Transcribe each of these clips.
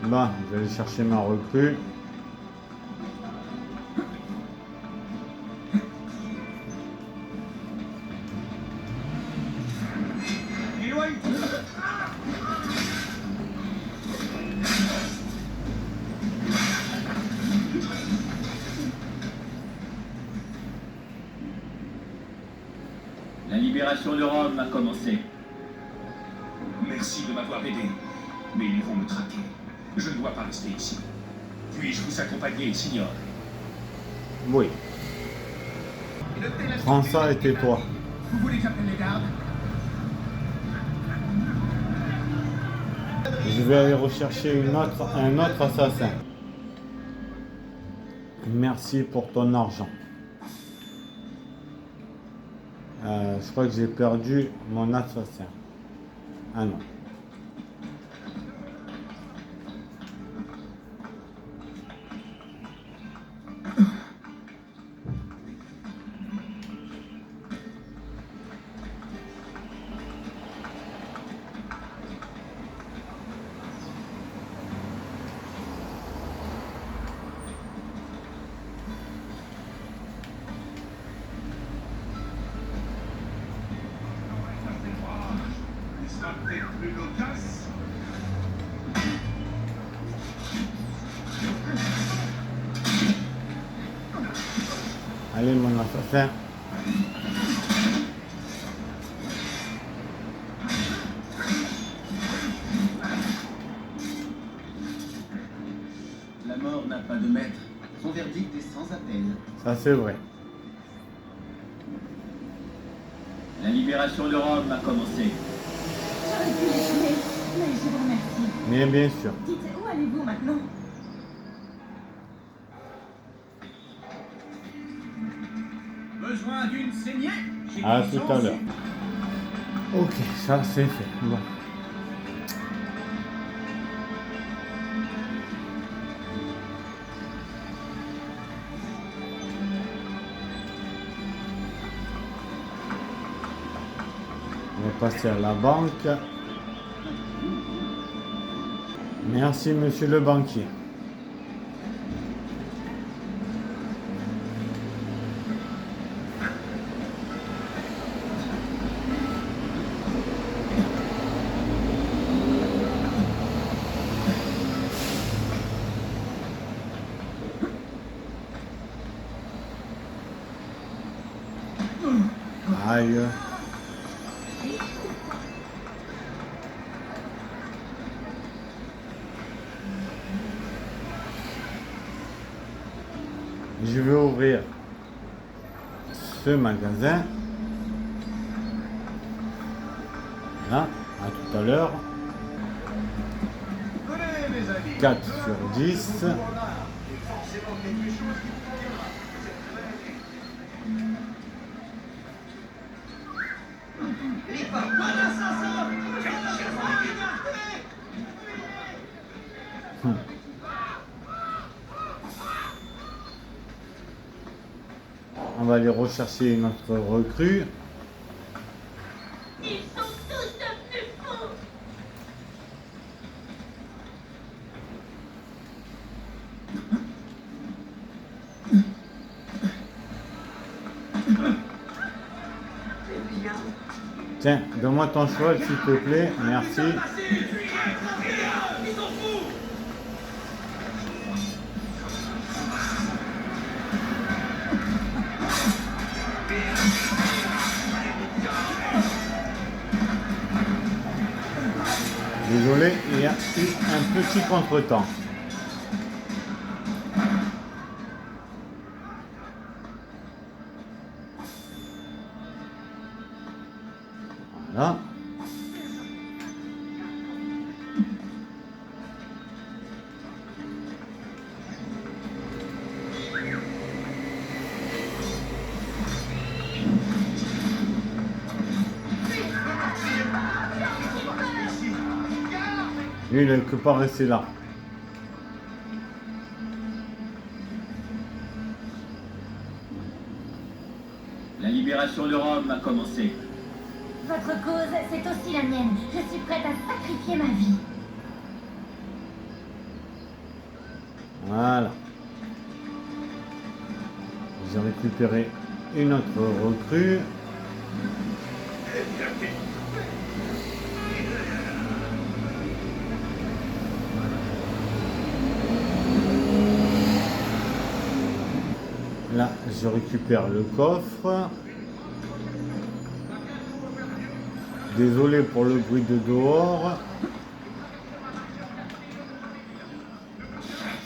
Bon, je vais aller chercher ma recrue. La libération de Rome a commencé. Merci de m'avoir aidé, mais ils vont me traquer. Je ne dois pas rester ici. Puis-je vous accompagner, signor? Oui. Prends ça et tais-toi. Vous voulez que j'appelle les gardes? Je vais aller rechercher un autre assassin. Merci pour ton argent. Je crois que j'ai perdu mon assassin. Ah non. Peut-être plus loquace. Allez, mon assassin. La mort n'a pas de maître. Son verdict est sans appel. Ça, c'est vrai. La libération de Rome a commencé. J'aurais pu les tuer, mais je vous remercie. Mais bien sûr. Dites, où allez-vous maintenant? Besoin d'une saignée? À tout à l'heure. Ok, ça c'est fait. Bon. On va passer à la banque. Merci, monsieur le banquier. Aïe. Je vais ouvrir ce magasin. Là, à tout à l'heure. 4 sur 10. On va aller rechercher notre recrue. Ils sont tous devenus fous! Tiens, donne-moi ton cheval s'il te plaît. Merci. Désolé, il y a eu un petit contretemps. Voilà. Lui, il ne peut pas rester là. La libération de Rome a commencé. Votre cause, c'est aussi la mienne. Je suis prête à sacrifier ma vie. Voilà. J'ai récupéré une autre recrue. Là, je récupère le coffre. Désolé pour le bruit de dehors.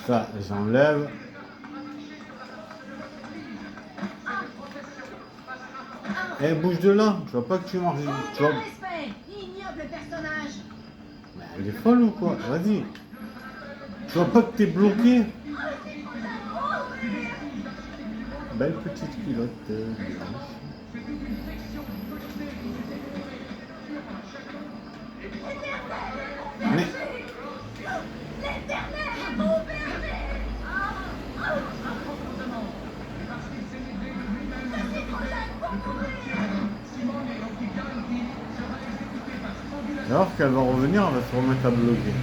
Ça, j'enlève. Eh, bouge de là. Je vois pas que tu marches. Tu vois... Respect, ignoble personnage. Mais elle est folle ou quoi? Vas-y. Tu vois pas que t'es bloqué? Belle petite culotte blanche. Mais... Alors qu'elle va revenir, elle va se remettre à bloquer.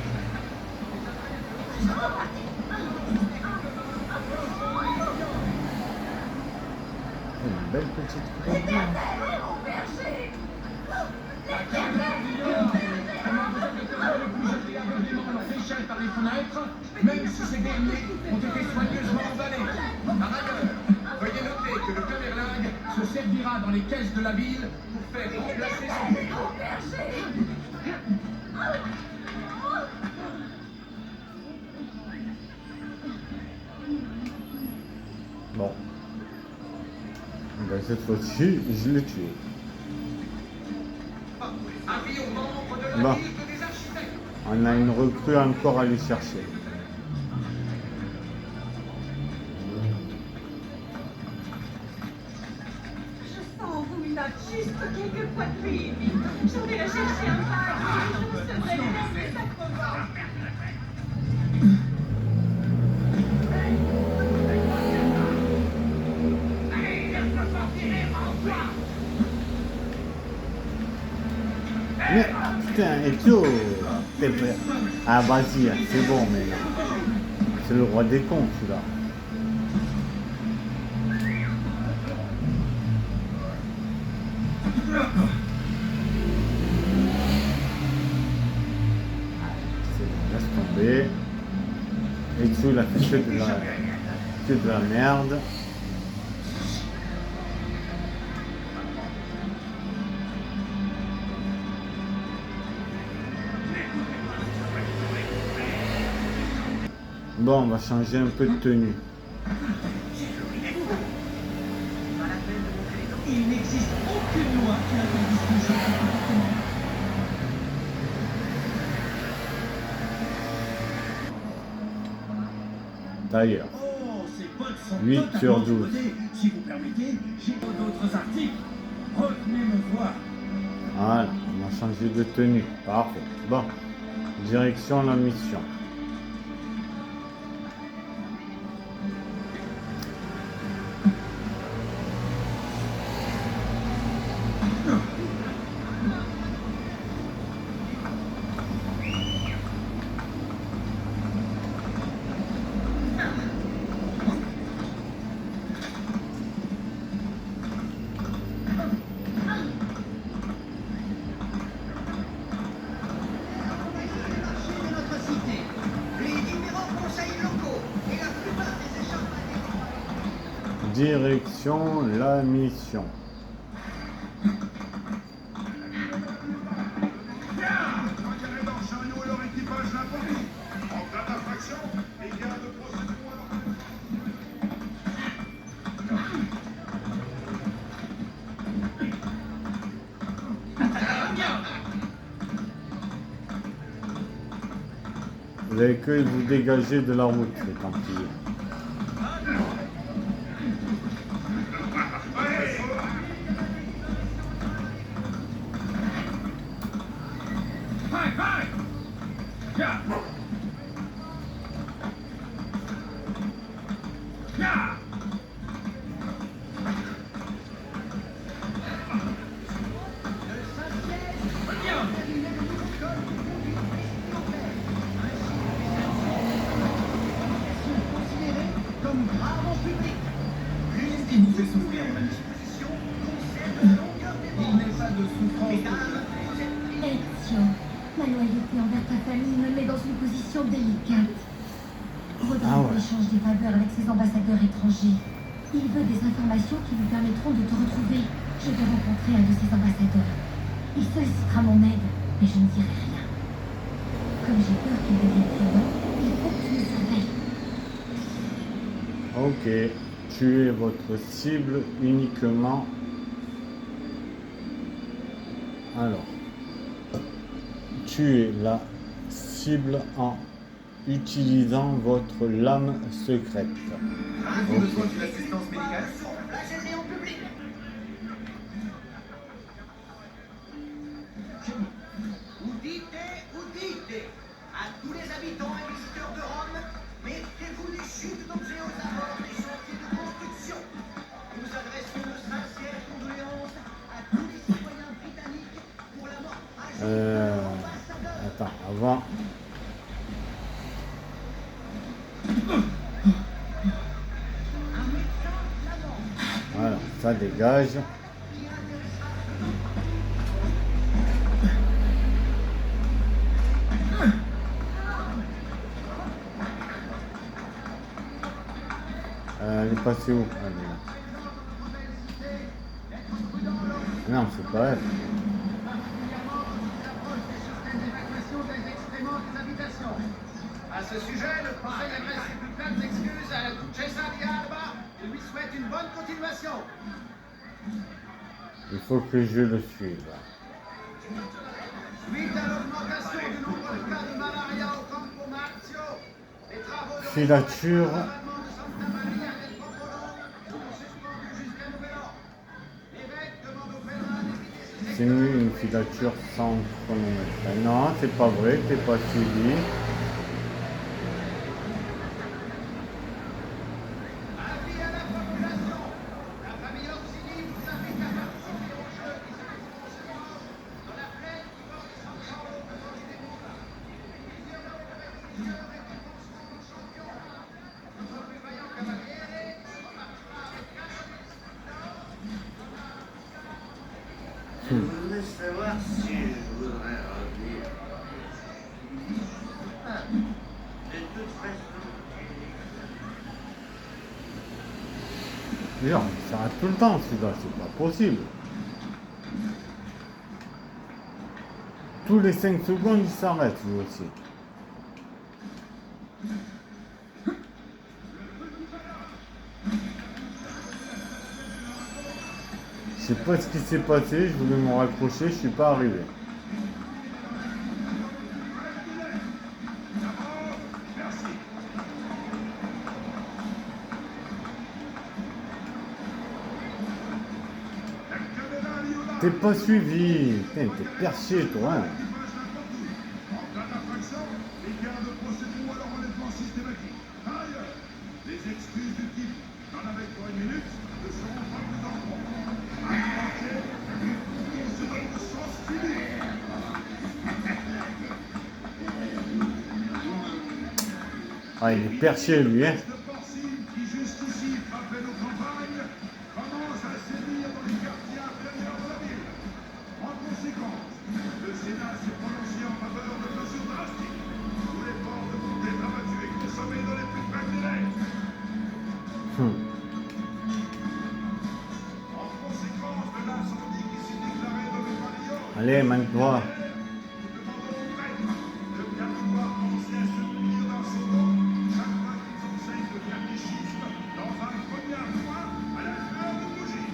Une belle petite culotte blanche. Par les fenêtres, même si ces derniers ont été soigneusement emballés. Par ailleurs, veuillez noter que le camerlingue se servira dans les caisses de la ville pour faire remplacer son bureau. Bon. Ben, cette fois-ci, je l'ai tué. Avis aux membres de la Bon. Ligue des architectes. On a une recrue encore à aller chercher. Je sens en vous une note, juste quelques poitrines. J'en vais la chercher un bac et je vous serai les derniers sacrements. Mais putain, et tout, t'es prêt? Ah vas-y, c'est bon, mais c'est le roi des cons, celui-là. Laisse tomber. Et dessous, il a fait que de la merde. Bon, on va changer un peu de tenue. Il n'existe aucune loi qui interdise ce genre de comportement. D'ailleurs, Oh, ces potes sont 8 sur totalement 12. supposés. Si vous permettez, j'ai d'autres articles. Revenez me voir. Voilà, on va changer de tenue. Parfait. Bon, direction la mission. Direction la mission. Chariot et leur équipage l'improvis. En cas d'infraction, les gardes procéderont à leur... Vous avez que vous dégager de la route, les Templiers. qui vous fait souffrir, mon ami? Il n'est pas de souffrance. Ezio, ma loyauté envers ta famille me met dans une position délicate. Rodrigo échange des faveurs avec ses ambassadeurs étrangers. Il veut des informations qui lui permettront de te retrouver. Je vais rencontrer un de ces ambassadeurs. Il sollicitera mon aide, mais je ne dirai rien. Comme j'ai peur qu'il devienne violent, il faut que tu me surveilles. Ok. Tuez votre cible uniquement. Alors. Tuez la cible en utilisant votre lame secrète. Avez-vous besoin d'une assistance médicale? Udite à tous les habitants et visiteurs de Rome, méfiez-vous des chutes d'objets aux abords des chantiers de construction. Nous adressons de sincères condoléances à tous les citoyens britanniques pour la mort. Attends, avant. Voilà, ça dégage. Elle est passée où? Elle est là. Non, c'est pas elle. À ce sujet, le conseil adresse ses plus plates excuses à la Duchessa di Alba et lui souhaite une bonne continuation. Il faut que je le suive. Suite à l'augmentation du nombre de cas de malaria au Campo Marzio, les travaux de Filature. renouvellement de Santa Maria del Popolo sont suspendus jusqu'à nouvel ordre. L'évêque demande aux pèlerins d'éviter ce C'est mieux une filature sans chronomètre. Non, c'est pas vrai, t'es pas suivi. avis à la population. La famille Orsini vous invite à participer au jeu qui se déroule ce dimanche dans la plaine qui porte San Paolo devant les monts. Plusieurs compétiteurs et récompenseront nos champions. Notre plus vaillant cavaliere repartira avec 4 Je voudrais savoir si je voudrais revenir. De toute façon, Genre, il s'arrête tout le temps celui-là, c'est pas possible. Tous les 5 secondes, il s'arrête lui aussi. Je sais pas ce qui s'est passé, je voulais me raccrocher, je suis pas arrivé. T'es pas suivi, putain, t'es perché toi. Hein. En cas d'infraction, les gardes procéderont à leur enlèvement systématique. Par ailleurs, les excuses du type « j'en avais pour une minute » ne seront pas plus en compte. À manquer, on se donne de sens physique. Ah, il est perché lui, hein. Le porcine qui jusqu'ici frappait nos campagnes commence à sévir dans les quartiers inférieurs de la ville. En conséquence, le Sénat s'est prononcé en faveur de mesures drastiques sous l'effort de monter rabattu et consommé dans les plus brefs délais. En conséquence de l'incendie qui s'est déclaré dans le Palio, Allez, mène-toi. nous demandons aux prêtres de bien vouloir penser à se munir d'un second chaque fois qu'ils enseignent de faire des chiffres dans un premier point à la lueur de bougie.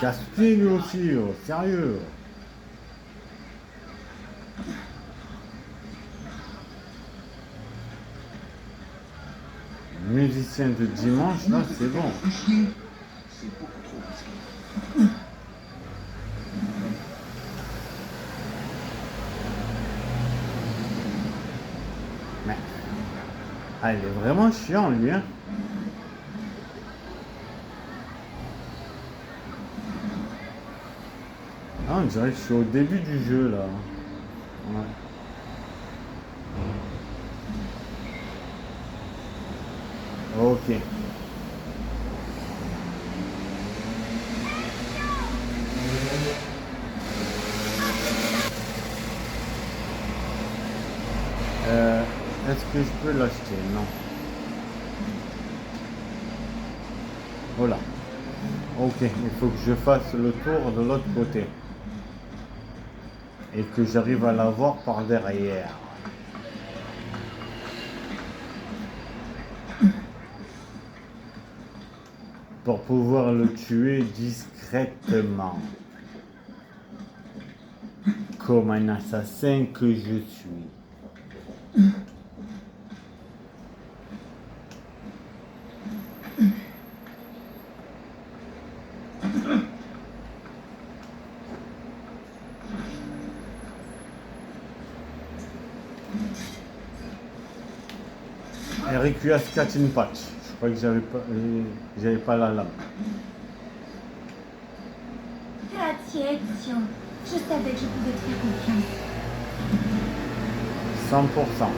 Casse-pied lui aussi, oh, sérieux. Musicien de dimanche, là, c'est bon. C'est beaucoup trop risqué. Mais, ah, il est vraiment chiant, lui, hein. Ah, on dirait que je suis au début du jeu, là. Ouais. Ok. Est-ce que je peux l'acheter? Non. Voilà. Ok, il faut que je fasse le tour de l'autre côté. Et que j'arrive à l'avoir par derrière. Pour pouvoir le tuer discrètement. Comme un assassin que je suis. RQS Catching Patch. Je crois que j'avais pas la lame. Grazie, Ezio. Je savais que je pouvais te faire confiance. 100%.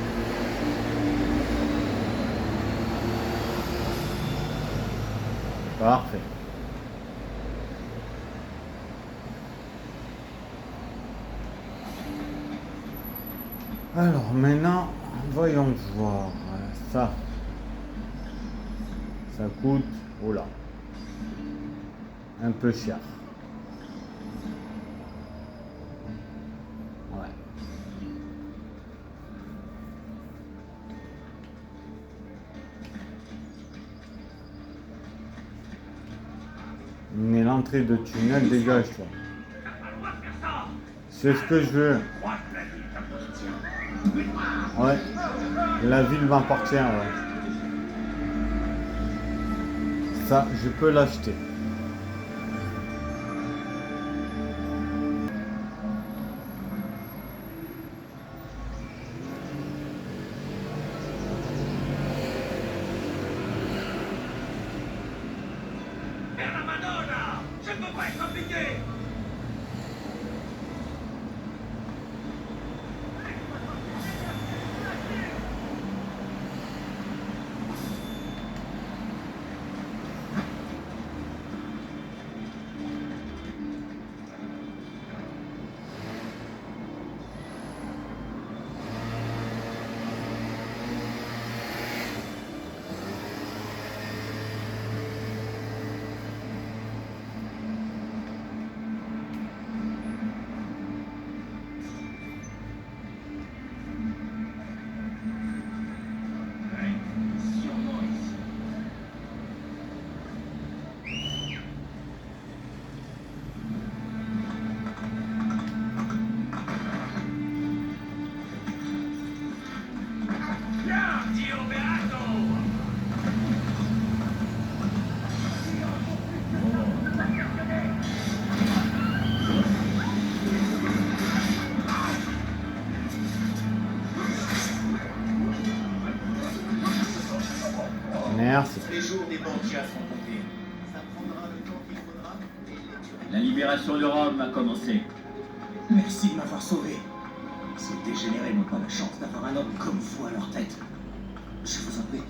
Parfait. Alors maintenant, voyons voir. Ça coûte, oh là, un peu cher. Ouais. Mais l'entrée de tunnel, dégage-toi. C'est ce que je veux. Ouais. La ville m'appartient, ouais. Ça, je peux l'acheter. Je ne peux pas être impliqué. Merci. Les jours des banquiers sont comptés. Ça prendra le temps qu'il faudra. La libération de Rome a commencé. Merci de m'avoir sauvé. Ces dégénérés n'ont pas la chance d'avoir un homme comme vous à leur tête. Je vous en prie,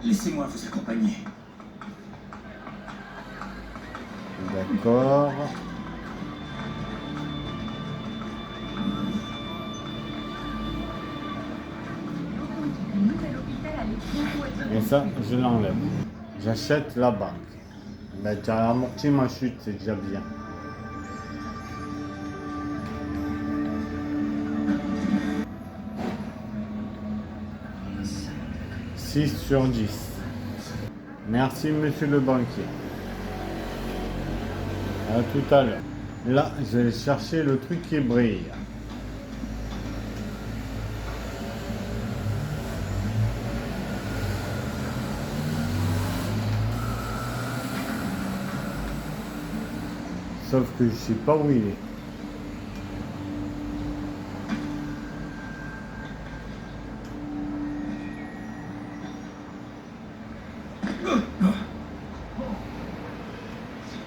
laissez-moi vous accompagner. D'accord. Et ça, je l'enlève. J'achète la banque. Ben, tu as amorti ma chute, c'est déjà bien. « 6 sur 10. Merci, monsieur le banquier. À tout à l'heure. Là, je vais chercher le truc qui brille. Sauf que je sais pas où il est.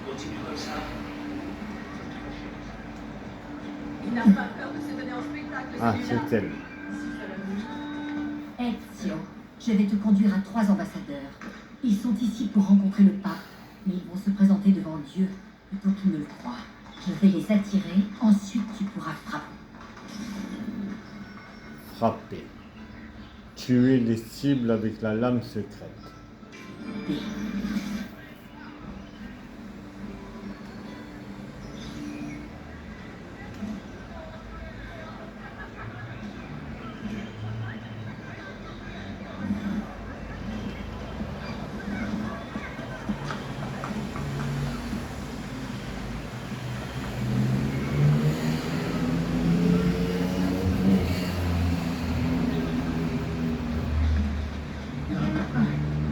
Continue comme ça. Il n'a pas peur de se donner en spectacle. spectacle, Ah, celui-là. c'est elle. Ezio, je vais te conduire à 3 ambassadeurs. Ils sont ici pour rencontrer le pape, mais ils vont se présenter devant Dieu plutôt qu'ils ne le croient. Je vais les attirer, ensuite tu pourras frapper. Frapper. Tuer les cibles avec la lame secrète. B.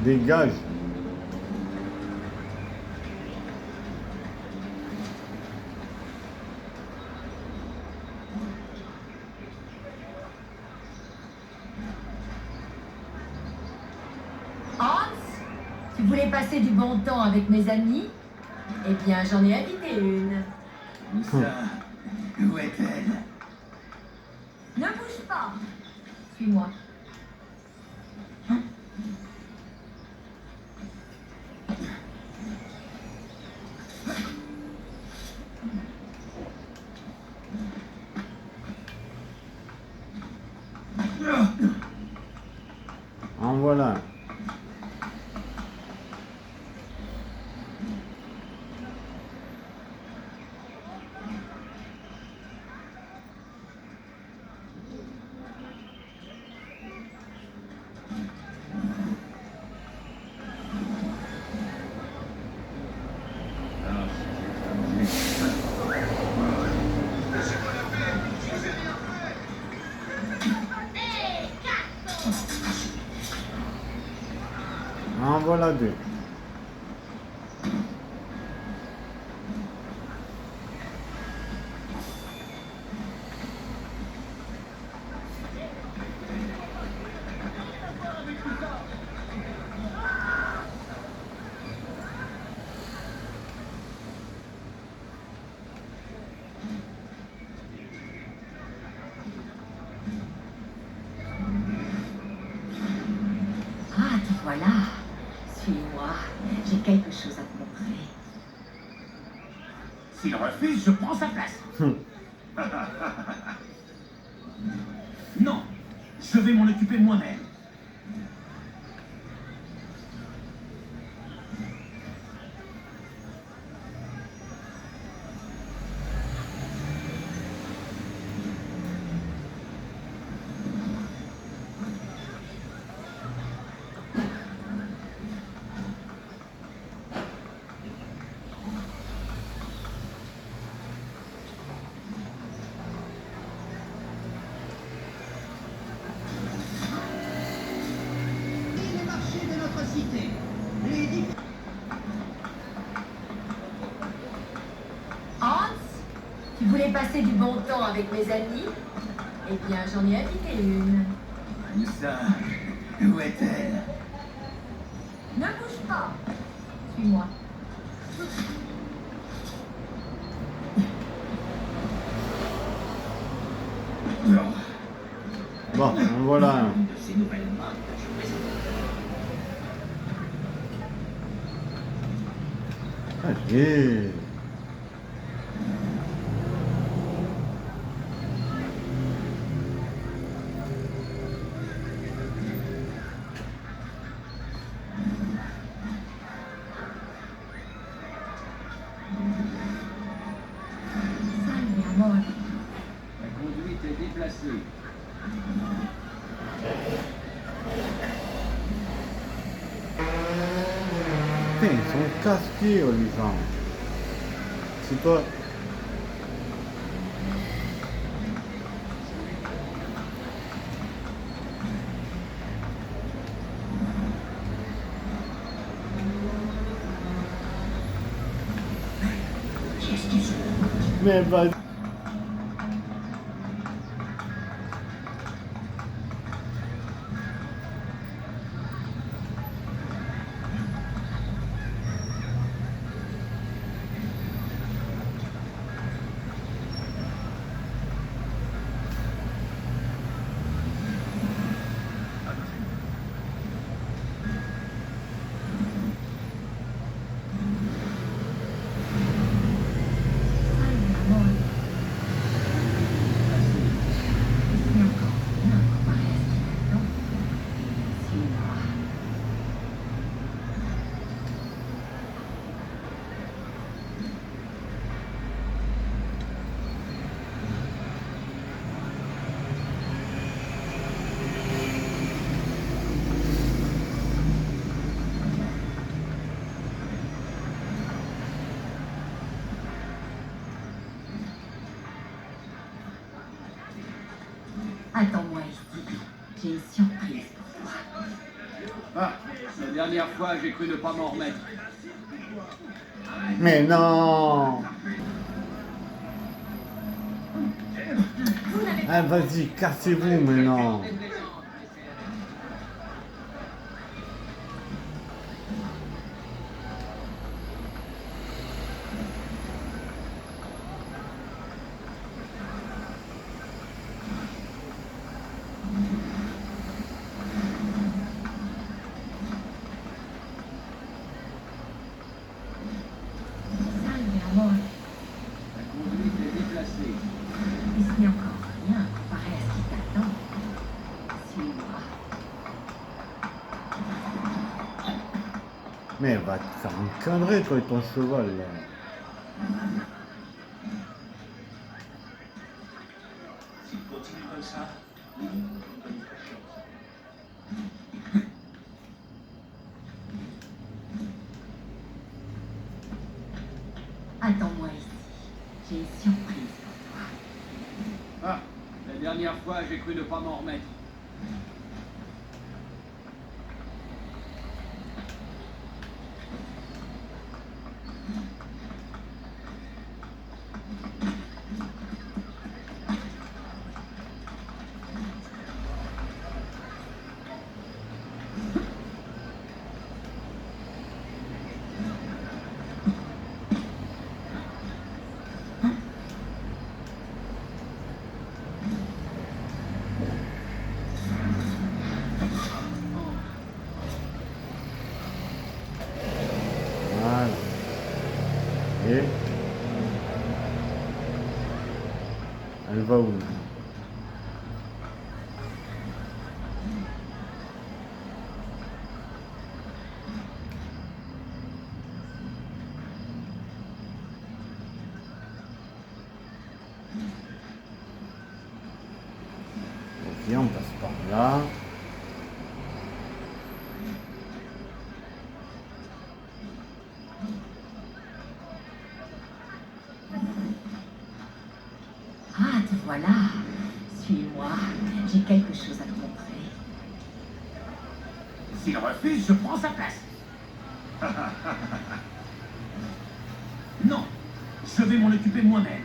Dégage. Hans, tu voulais passer du bon temps avec mes amis? Eh bien, j'en ai invité une. Où ça? Où est-elle? Ne bouge pas. Suis-moi. En voilà. En voilà deux. Ah, te voilà. Suis-moi. J'ai quelque chose à te montrer. S'il refuse, je prends sa place. Non, je vais m'en occuper moi-même. Les marchés de notre cité. Les différents Hans, tu voulais passer du bon temps avec mes amis? Eh bien, j'en ai invité une. Où ça? Où est-elle? Ne bouge pas. Suis-moi. Bon, en voilà un. De ces nouvelles mains que je présente. Allez. Salve, amor. La conduite est déplacée. Putain, ils sont casse-pieds, les gens. C'est toi. Mais vas-y. Attends-moi ici. J'ai une surprise pour toi. Ah, la dernière fois, j'ai cru ne pas m'en remettre. Mais non. Ah, vas-y, cassez-vous maintenant. Salve, amor. La conduite est déplacée. Et ce n'est encore rien comparé à ce qui t'attend. Suis-moi. Mais va te faire encadrer, toi et ton cheval, là. S'il continue comme ça, Attends-moi ici. J'ai une surprise pour toi. Ah, la dernière fois, j'ai cru ne pas m'en remettre. Voilà. Et elle va où? Ok, on passe par là. Ah, te voilà. Suis-moi. J'ai quelque chose à te montrer. s'il refuse, je prends sa place. Non, je vais m'en occuper moi-même.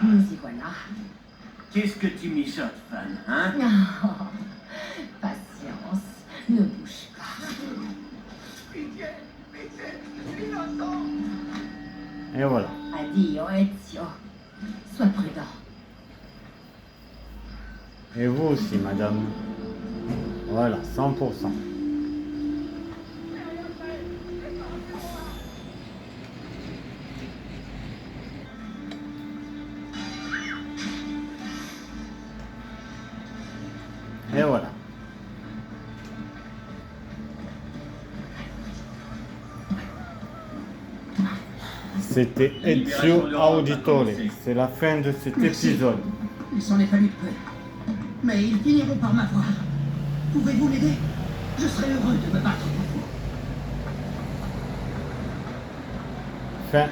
Nous y voilà. Qu'est-ce que tu mijotes, fan, hein? Oh, patience. Ne bouge pas. Pitié, pitié, je suis innocent. Et voilà. Addio, Ezio. Sois prudent. Et vous aussi, madame. Voilà, 100%. Et voilà. C'était Ezio Auditore. C'est la fin de cet épisode. Il s'en est fallu peu. Mais ils finiront par m'avoir. Pouvez-vous m'aider? Je serais heureux de me battre pour vous. Fin.